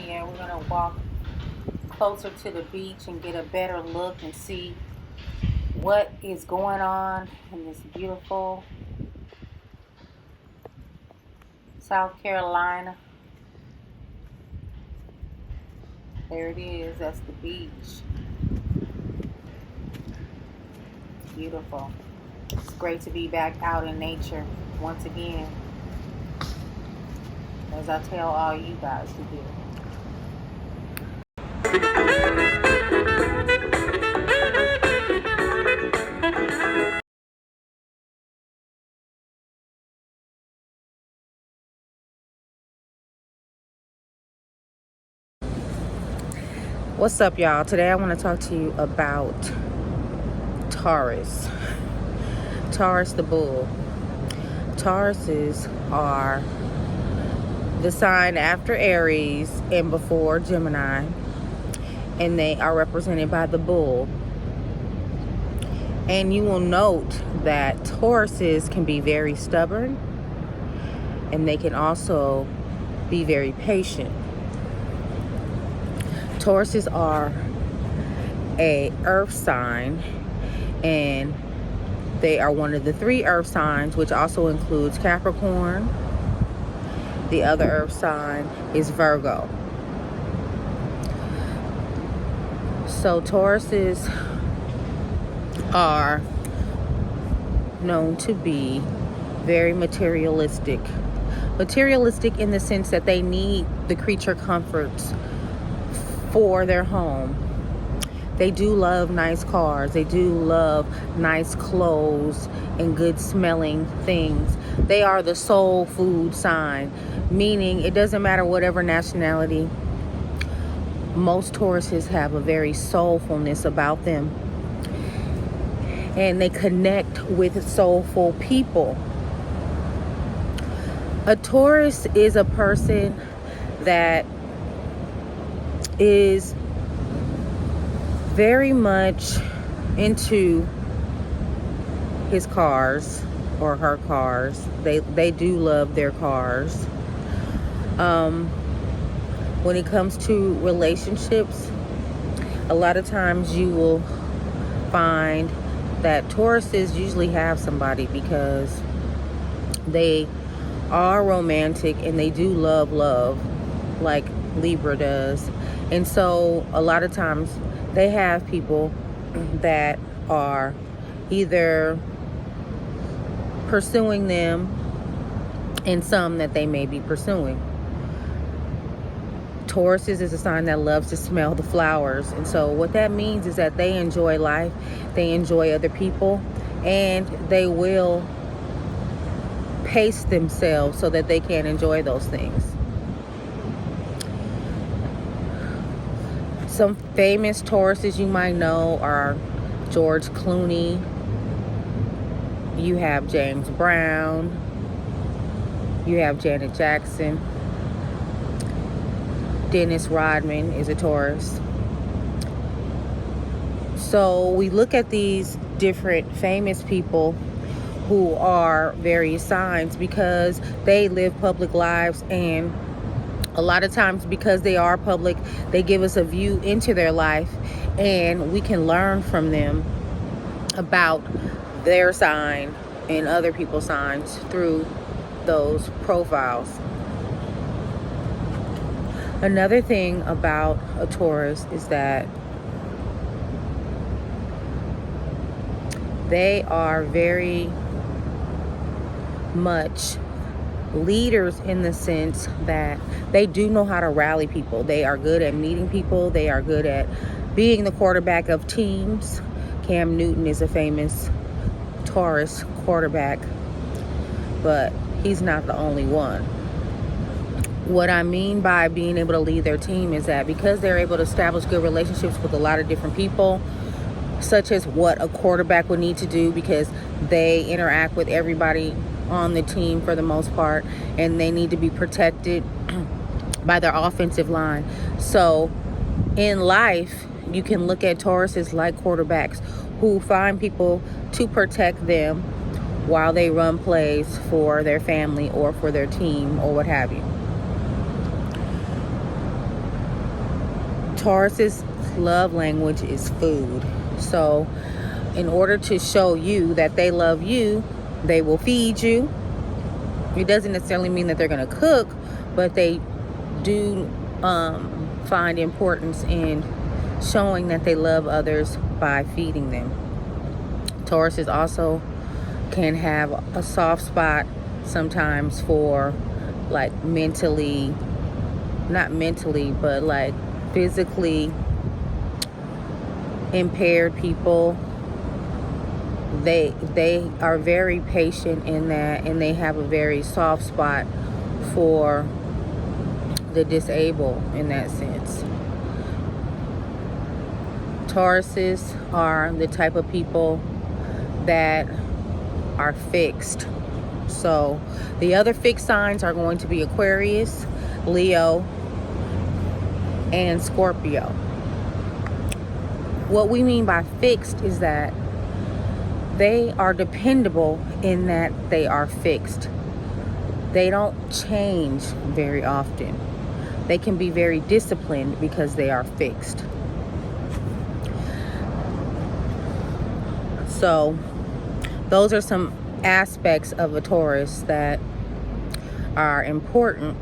again. We're going to walk closer to the beach and get a better look and see what is going on in this beautiful South Carolina. There it is. That's the beach. It's beautiful. It's great to be back out in nature once again, as I tell all you guys to do. What's up, y'all? Today I want to talk to you about Taurus the Bull. Tauruses are the sign after Aries and before Gemini, and they are represented by the bull. And you will note that Tauruses can be very stubborn, and they can also be very patient. Tauruses are a earth sign, and they are one of the 3 earth signs, which also includes Capricorn. The other earth sign is Virgo. So Tauruses are known to be very materialistic. Materialistic in the sense that they need the creature comforts for their home. They do love nice cars. They do love nice clothes and good smelling things. They are the soul food sign, meaning it doesn't matter whatever nationality. Most Tauruses have a very soulfulness about them, and they connect with soulful people. A Taurus is a person that is very much into his cars or her cars. They do love their cars. When it comes to relationships, a lot of times you will find that Tauruses usually have somebody because they are romantic and they do love like Libra does. And so a lot of times they have people that are either pursuing them and some that they may be pursuing. Tauruses is a sign that loves to smell the flowers. And so what that means is that they enjoy life, they enjoy other people, and they will pace themselves so that they can enjoy those things. Some famous Tauruses you might know are George Clooney. You have James Brown. You have Janet Jackson. Dennis Rodman is a Taurus. So we look at these different famous people who are various signs because they live public lives, and a lot of times because they are public, they give us a view into their life, and we can learn from them about their sign and other people's signs through those profiles. Another thing about a Taurus is that they are very much leaders in the sense that they do know how to rally people. They are good at meeting people. They are good at being the quarterback of teams. Cam Newton is a famous Taurus quarterback, but he's not the only one. What I mean by being able to lead their team is that because they're able to establish good relationships with a lot of different people, such as what a quarterback would need to do, because they interact with everybody on the team for the most part, and they need to be protected by their offensive line. So in life, you can look at Tauruses like quarterbacks who find people to protect them while they run plays for their family or for their team or what have you. Taurus's love language is food. So in order to show you that they love you, they will feed you. It doesn't necessarily mean that they're going to cook, but they do find importance in showing that they love others by feeding them. Tauruses also can have a soft spot sometimes for like mentally, not mentally, but like physically impaired people. They are very patient in that, and they have a very soft spot for the disabled in that sense. Tauruses are the type of people that are fixed. So the other fixed signs are going to be Aquarius, Leo, and Scorpio. What we mean by fixed is that they are dependable in that they are fixed. They don't change very often. They can be very disciplined because they are fixed. So those are some aspects of a Taurus that are important.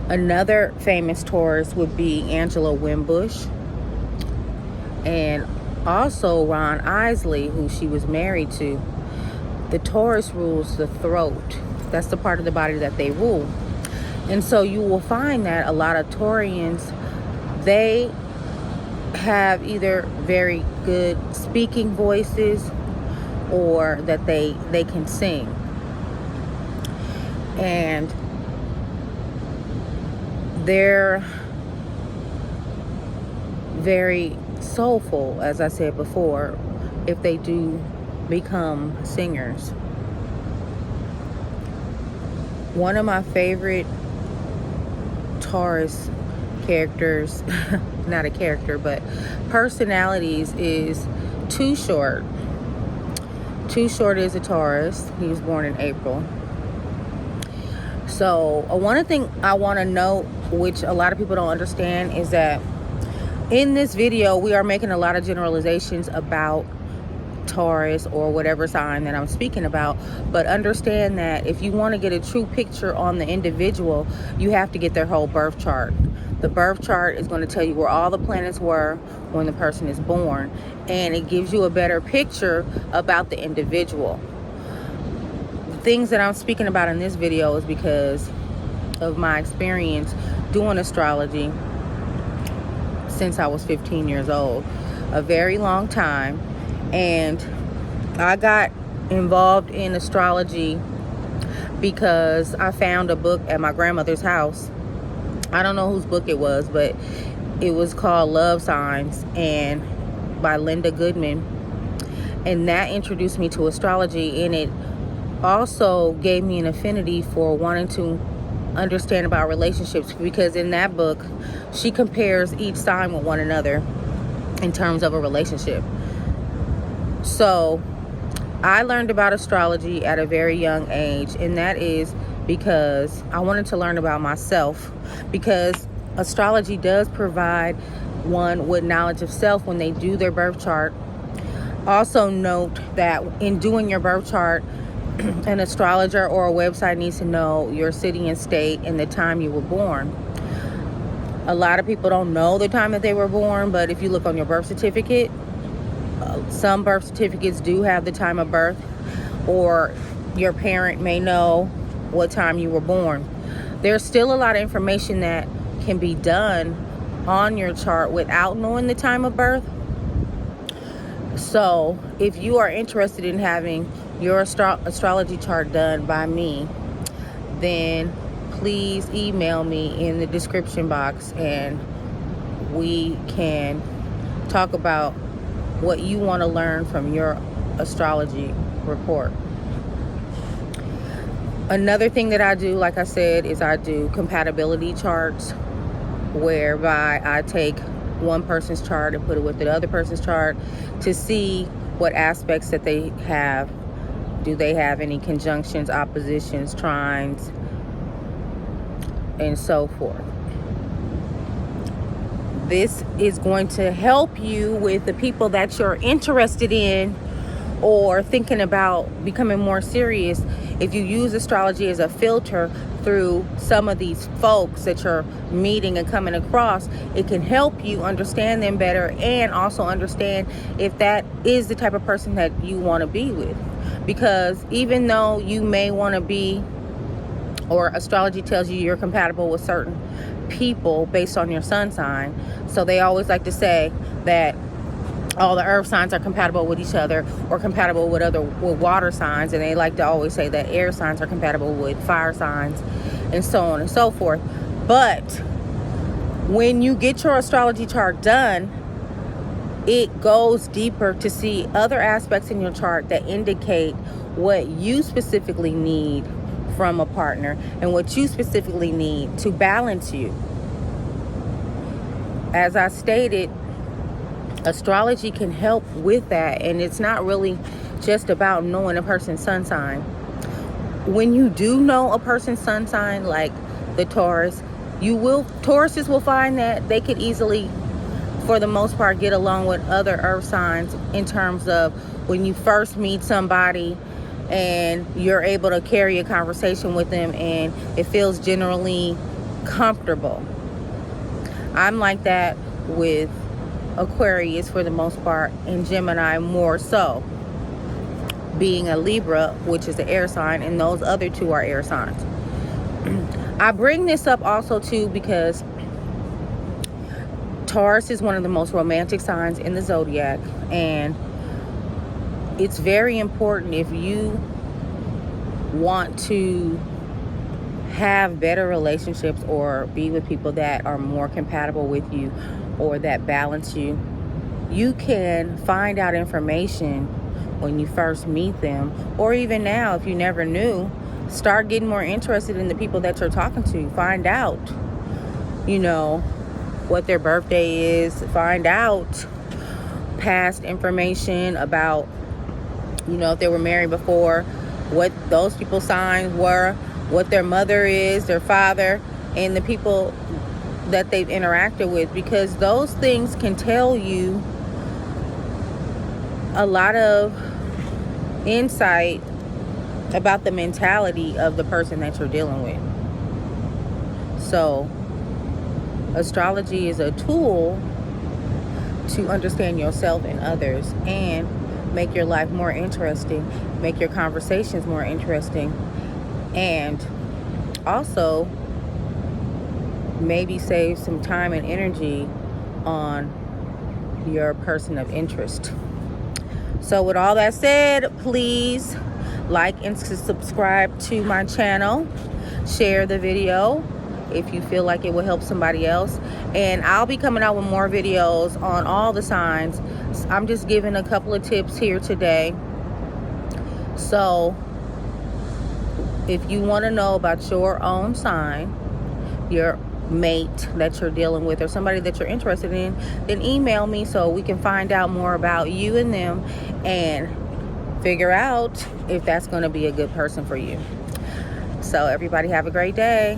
Another famous Taurus would be Angela Wimbush, and also Ron Isley, who she was married to. The Taurus rules the throat. That's the part of the body that they rule. And so you will find that a lot of Taurians, they have either very good speaking voices or that they can sing. And they're very soulful, as I said before, if they do become singers. One of my favorite Taurus characters, not a character, but personalities, is Too Short. Too Short is a Taurus. He was born in April. So one thing I want to note, which a lot of people don't understand, is that in this video we are making a lot of generalizations about Taurus or whatever sign that I'm speaking about, but understand that if you want to get a true picture on the individual, you have to get their whole birth chart. The birth chart is going to tell you where all the planets were when the person is born, and it gives you a better picture about the individual. The things that I'm speaking about in this video is because of my experience doing astrology since I was 15 years old, a very long time. And I got involved in astrology because I found a book at my grandmother's house. I don't know whose book it was, but it was called Love Signs and by Linda Goodman. And that introduced me to astrology, and it also gave me an affinity for wanting to understand about relationships, because in that book she compares each sign with one another in terms of a relationship. So I learned about astrology at a very young age, and that is because I wanted to learn about myself, because astrology does provide one with knowledge of self when they do their birth chart. Also note that in doing your birth chart, an astrologer or a website needs to know your city and state and the time you were born. A lot of people don't know the time that they were born, but if you look on your birth certificate, some birth certificates do have the time of birth, or your parent may know what time you were born. There's still a lot of information that can be done on your chart without knowing the time of birth. So if you are interested in having your astrology chart done by me, then please email me in the description box, and we can talk about what you want to learn from your astrology report. Another thing that I do, like I said, is I do compatibility charts, whereby I take one person's chart and put it with the other person's chart to see what aspects that they have. Do they have any conjunctions, oppositions, trines, and so forth. This is going to help you with the people that you're interested in or thinking about becoming more serious. If you use astrology as a filter through some of these folks that you're meeting and coming across, it can help you understand them better and also understand if that is the type of person that you want to be with. Because even though you may want to be, or astrology tells you you're compatible with certain people based on your sun sign, so they always like to say that all the earth signs are compatible with each other or compatible with water signs, and they like to always say that air signs are compatible with fire signs and so on and so forth. But when you get your astrology chart done, it goes deeper to see other aspects in your chart that indicate what you specifically need from a partner and what you specifically need to balance you. As I stated, astrology can help with that, and it's not really just about knowing a person's sun sign. When you do know a person's sun sign, like the Tauruses will find that they could easily, for the most part, get along with other earth signs in terms of when you first meet somebody and you're able to carry a conversation with them and it feels generally comfortable. I'm like that with Aquarius for the most part, and Gemini more so, being a Libra, which is the air sign, and those other two are air signs. I bring this up also too because Taurus is one of the most romantic signs in the zodiac, and it's very important if you want to have better relationships or be with people that are more compatible with you or that balance you. You can find out information when you first meet them, or even now if you never knew, start getting more interested in the people that you're talking to. Find out, what their birthday is. Find out past information about, if they were married before, what those people's signs were, what their mother is, their father, and the people that they've interacted with, because those things can tell you a lot of insight about the mentality of the person that you're dealing with. So astrology is a tool to understand yourself and others and make your life more interesting, make your conversations more interesting, and also maybe save some time and energy on your person of interest. So with all that said, please like and subscribe to my channel. Share the video if you feel like it will help somebody else. And I'll be coming out with more videos on all the signs. I'm just giving a couple of tips here today. So if you want to know about your own sign, your mate that you're dealing with, or somebody that you're interested in, then email me so we can find out more about you and them and figure out if that's going to be a good person for you. So everybody have a great day.